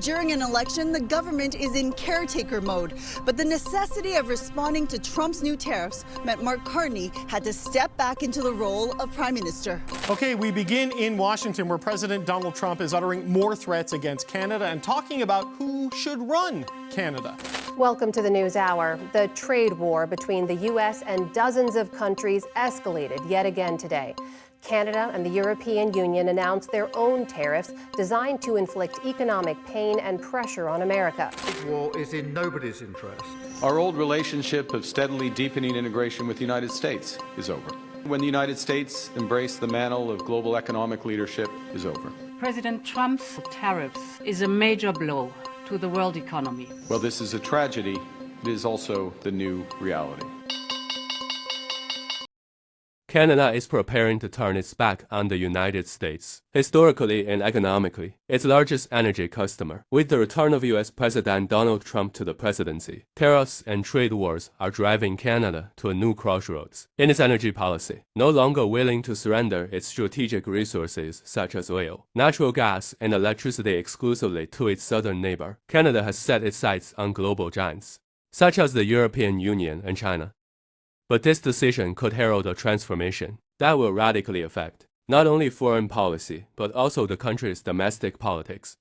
During an election, the government is in caretaker mode, but the necessity of responding to Trump's new tariffs meant Mark Carney had to step back into the role of Prime Minister. Okay, we begin in Washington, where President Donald Trump is uttering more threats against Canada and talking about who should run Canada. Welcome to the News Hour. The trade war between the U.S. and dozens of countries escalated yet again today. Canada and the European Union announced their own tariffs designed to inflict economic pain and pressure on America. This war is in nobody's interest. Our old relationship of steadily deepening integration with the United States is over. When the United States embraced the mantle of global economic leadership is over. President Trump's tariffs is a major blow to the world economy. While this is a tragedy, it is also the new reality. Canada is preparing to turn its back on the United States. Historically and economically, its largest energy customer. With the return of U.S. President Donald Trump to the presidency, tariffs and trade wars are driving Canada to a new crossroads in its energy policy. No longer willing to surrender its strategic resources such as oil, natural gas, and electricity exclusively to its southern neighbor, Canada has set its sights on global giants, such as the European Union and China. But this decision could herald a transformation that will radically affect not only foreign policy, but also the country's domestic politics,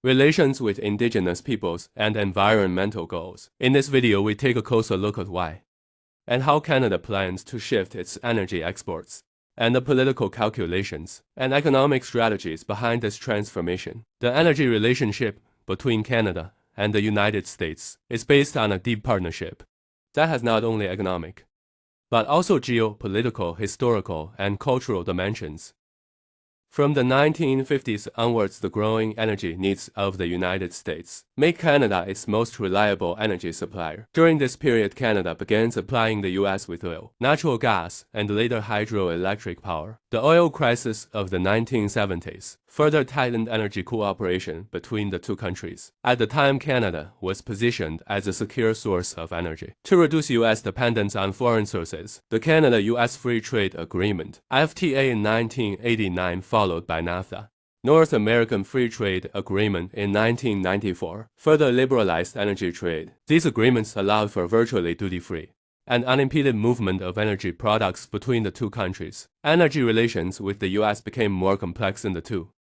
relations with indigenous peoples, and environmental goals. In this video, we take a closer look at why and how Canada plans to shift its energy exports, and the political calculations and economic strategies behind this transformation. The energy relationship between Canada and the United States is based on a deep partnership that has not only economic, but also geopolitical, historical, and cultural dimensions. From the 1950s onwards, the growing energy needs of the United States make Canada its most reliable energy supplier. During this period, Canada began supplying the U.S. with oil, natural gas, and later hydroelectric power. The oil crisis of the 1970s further tightened energy cooperation between the two countries. At the time, Canada was positioned as a secure source of energy. To reduce U.S. dependence on foreign sources, the Canada-U.S. Free Trade Agreement, FTA in 1989, followed by NAFTA, North American Free Trade Agreement in 1994, further liberalized energy trade. These agreements allowed for virtually duty-free and unimpeded movement of energy products between the two countries. Energy relations with the U.S. became more complex in the two,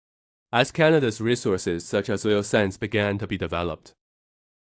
as Canada's resources such as oil sands began to be developed.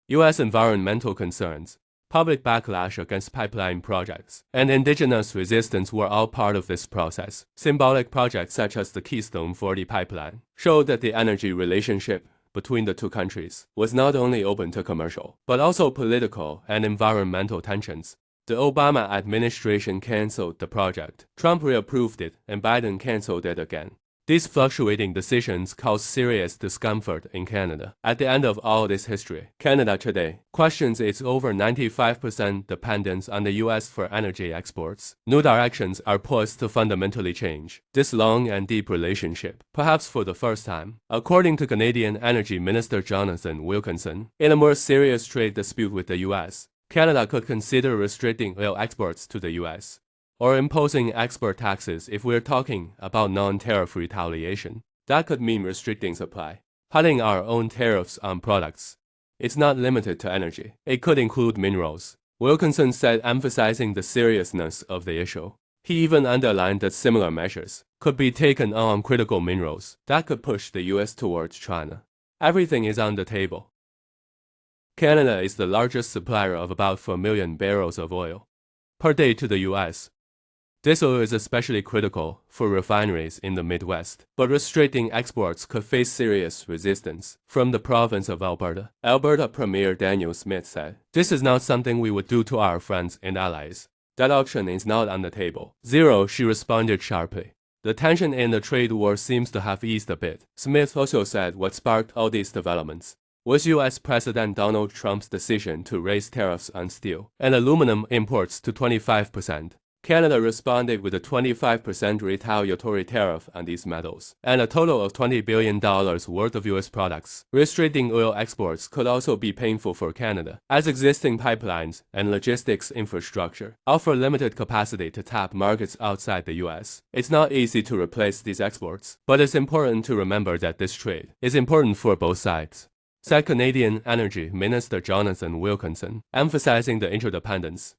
U.S. environmental concerns, public backlash against pipeline projects, and indigenous resistance were all part of this process. Symbolic projects such as the Keystone 40 pipeline showed that the energy relationship between the two countries was not only open to commercial, but also political and environmental tensions. The Obama administration canceled the project. Trump reapproved it, and Biden canceled it again. These fluctuating decisions caused serious discomfort in Canada. At the end of all this history, Canada today questions its over 95% dependence on the U.S. for energy exports. New directions are poised to fundamentally change this long and deep relationship, perhaps for the first time. According to Canadian Energy Minister Jonathan Wilkinson, in a more serious trade dispute with the U.S., Canada could consider restricting oil exports to the U.S. or imposing export taxes if we're talking about non-tariff retaliation. That could mean restricting supply, cutting our own tariffs on products. It's not limited to energy. It could include minerals, Wilkinson said, emphasizing the seriousness of the issue. He even underlined that similar measures could be taken on critical minerals that could push the U.S. towards China. Everything is on the table. Canada is the largest supplier of about 4 million barrels of oil per day to the U.S. This oil is especially critical for refineries in the Midwest, but restricting exports could face serious resistance from the province of Alberta. Alberta Premier Daniel Smith said, "This is not something we would do to our friends and allies. That option is not on the table." Zero, she responded sharply. The tension in the trade war seems to have eased a bit. Smith also said what sparked all these developments was U.S. President Donald Trump's decision to raise tariffs on steel and aluminum imports to 25%. Canada responded with a 25% retaliatory tariff on these metals, and a total of $20 billion worth of U.S. products. Restricting oil exports could also be painful for Canada, as existing pipelines and logistics infrastructure offer limited capacity to tap markets outside the U.S. It's not easy to replace these exports, but it's important to remember that this trade is important for both sides. said Canadian Energy Minister Jonathan Wilkinson, emphasizing the interdependence.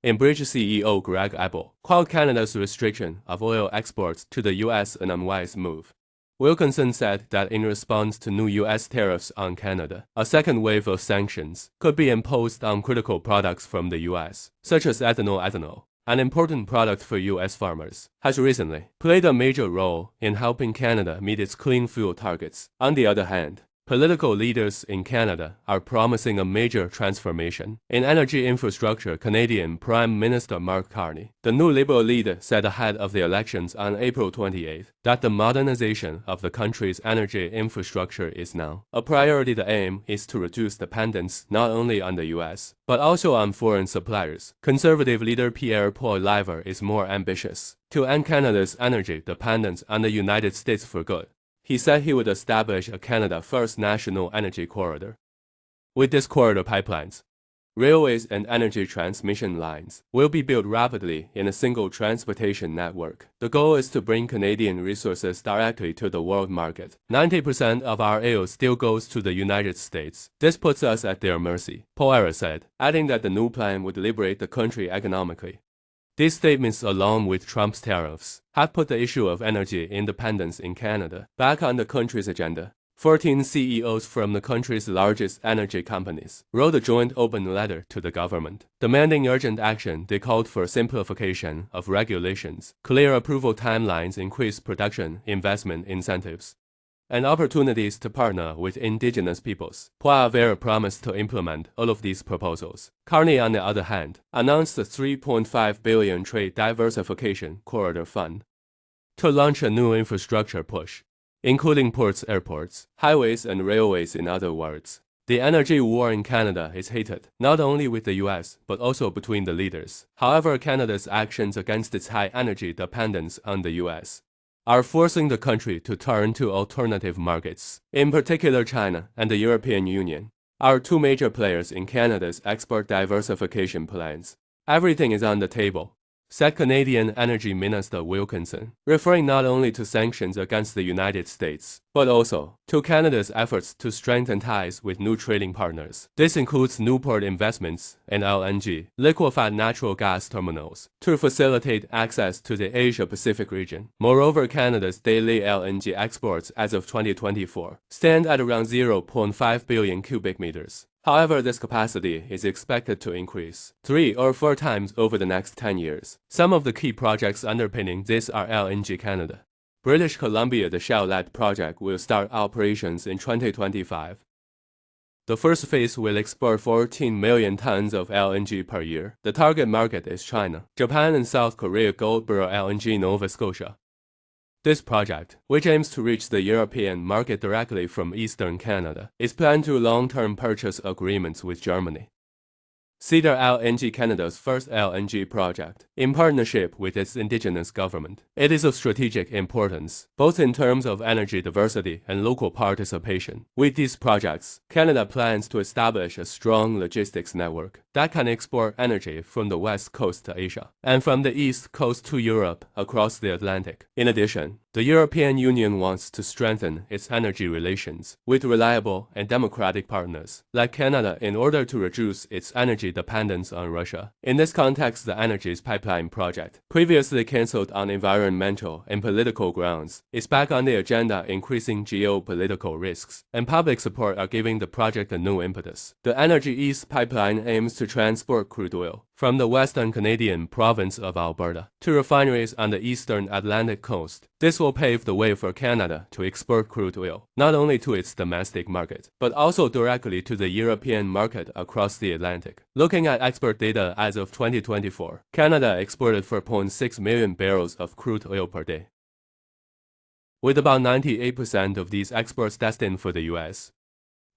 Enbridge CEO Greg Abel called Canada's restriction of oil exports to the U.S. an unwise move. Wilkinson said that in response to new U.S. tariffs on Canada, a second wave of sanctions could be imposed on critical products from the U.S., such as ethanol, an important product for U.S. farmers, has recently played a major role in helping Canada meet its clean fuel targets. On the other hand, political leaders in Canada are promising a major transformation in energy infrastructure. Canadian Prime Minister Mark Carney, the new Liberal leader, said ahead of the elections on April 28 that the modernization of the country's energy infrastructure is now a priority. The aim is to reduce dependence not only on the U.S., but also on foreign suppliers. Conservative leader Pierre Poilievre is more ambitious to end Canada's energy dependence on the United States for good. He said he would establish a Canada First National Energy Corridor. With this corridor, pipelines, railways, and energy transmission lines will be built rapidly in a single transportation network. The goal is to bring Canadian resources directly to the world market. 90% of our oil still goes to the United States. This puts us at their mercy, Poilievre said, adding that the new plan would liberate the country economically. These statements, along with Trump's tariffs, have put the issue of energy independence in Canada back on the country's agenda. 14 CEOs from the country's largest energy companies wrote a joint open letter to the government, demanding urgent action. They called for simplification of regulations, clear approval timelines, increased production investment incentives, and opportunities to partner with indigenous peoples. Poilievre promised to implement all of these proposals. Carney, on the other hand, announced a $3.5 billion trade diversification corridor fund to launch a new infrastructure push, including ports, airports, highways, and railways. In other words, the energy war in Canada is heated, not only with the U.S., but also between the leaders. However, Canada's actions against its high energy dependence on the U.S. are forcing the country to turn to alternative markets. In particular, China and the European Union are two major players in Canada's export diversification plans. Everything is on the table, said Canadian Energy Minister Wilkinson, referring not only to sanctions against the United States, but also to Canada's efforts to strengthen ties with new trading partners. This includes new port investments and LNG, liquefied natural gas terminals, to facilitate access to the Asia-Pacific region. Moreover, Canada's daily LNG exports as of 2024 stand at around 0.5 billion cubic meters. However, this capacity is expected to increase 3 or 4 times over the next 10 years. Some of the key projects underpinning this are LNG Canada. British Columbia, the Shell-led project, will start operations in 2025. The first phase will export 14 million tons of LNG per year. The target market is China, Japan, and South Korea. Goldboro LNG, Nova Scotia. This project, which aims to reach the European market directly from eastern Canada, is planned through long-term purchase agreements with Germany. Cedar LNG, Canada's first LNG project, in partnership with its indigenous government. It is of strategic importance, both in terms of energy diversity and local participation. With these projects, Canada plans to establish a strong logistics network that can export energy from the west coast to Asia and from the east coast to Europe across the Atlantic. In addition, the European Union wants to strengthen its energy relations with reliable and democratic partners like Canada in order to reduce its energy dependence on Russia. In this context, the Energy's pipeline project, previously cancelled on environmental and political grounds, is back on the agenda. Increasing geopolitical risks and public support are giving the project a new impetus. The Energy East pipeline aims to transport crude oil from the western Canadian province of Alberta to refineries on the eastern Atlantic coast. This will pave the way for Canada to export crude oil, not only to its domestic market, but also directly to the European market across the Atlantic. Looking at export data as of 2024, Canada exported 4.6 million barrels of crude oil per day, with about 98% of these exports destined for the U.S.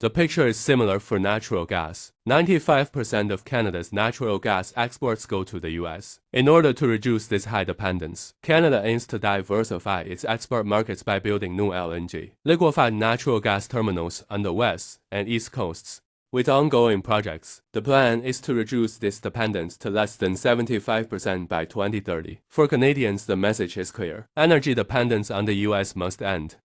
The picture is similar for natural gas. 95% of Canada's natural gas exports go to the U.S. In order to reduce this high dependence, Canada aims to diversify its export markets by building new LNG, liquefied natural gas terminals on the west and east coasts. With ongoing projects, the plan is to reduce this dependence to less than 75% by 2030. For Canadians, the message is clear. Energy dependence on the U.S. must end.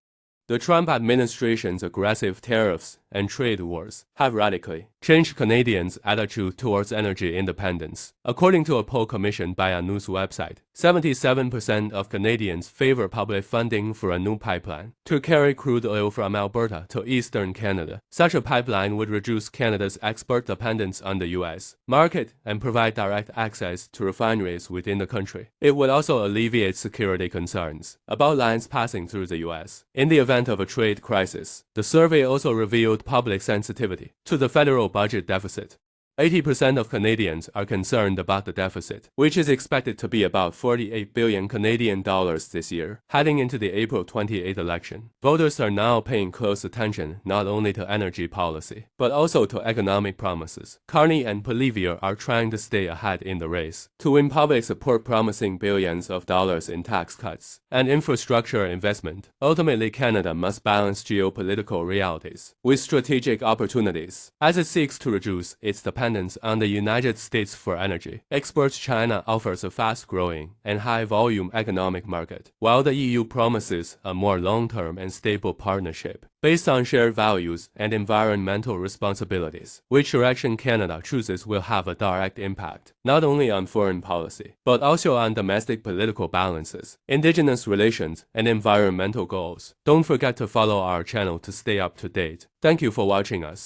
The Trump administration's aggressive tariffs and trade wars have radically changed Canadians' attitude towards energy independence. According to a poll commissioned by a news website, 77% of Canadians favor public funding for a new pipeline to carry crude oil from Alberta to eastern Canada. Such a pipeline would reduce Canada's export dependence on the U.S. market and provide direct access to refineries within the country. It would also alleviate security concerns about lines passing through the U.S. in the event of a trade crisis. The survey also revealed public sensitivity to the federal budget deficit. 80% of Canadians are concerned about the deficit, which is expected to be about 48 billion Canadian dollars this year, heading into the April 28 election. Voters are now paying close attention not only to energy policy, but also to economic promises. Carney and Poilievre are trying to stay ahead in the race to win public support, promising billions of dollars in tax cuts and infrastructure investment. Ultimately, Canada must balance geopolitical realities with strategic opportunities as it seeks to reduce its dependence on the United States for energy. Exports China offers a fast-growing and high-volume economic market, while the EU promises a more long-term and stable partnership based on shared values and environmental responsibilities. Which direction Canada chooses will have a direct impact, not only on foreign policy, but also on domestic political balances, Indigenous relations, and environmental goals. Don't forget to follow our channel to stay up to date. Thank you for watching us.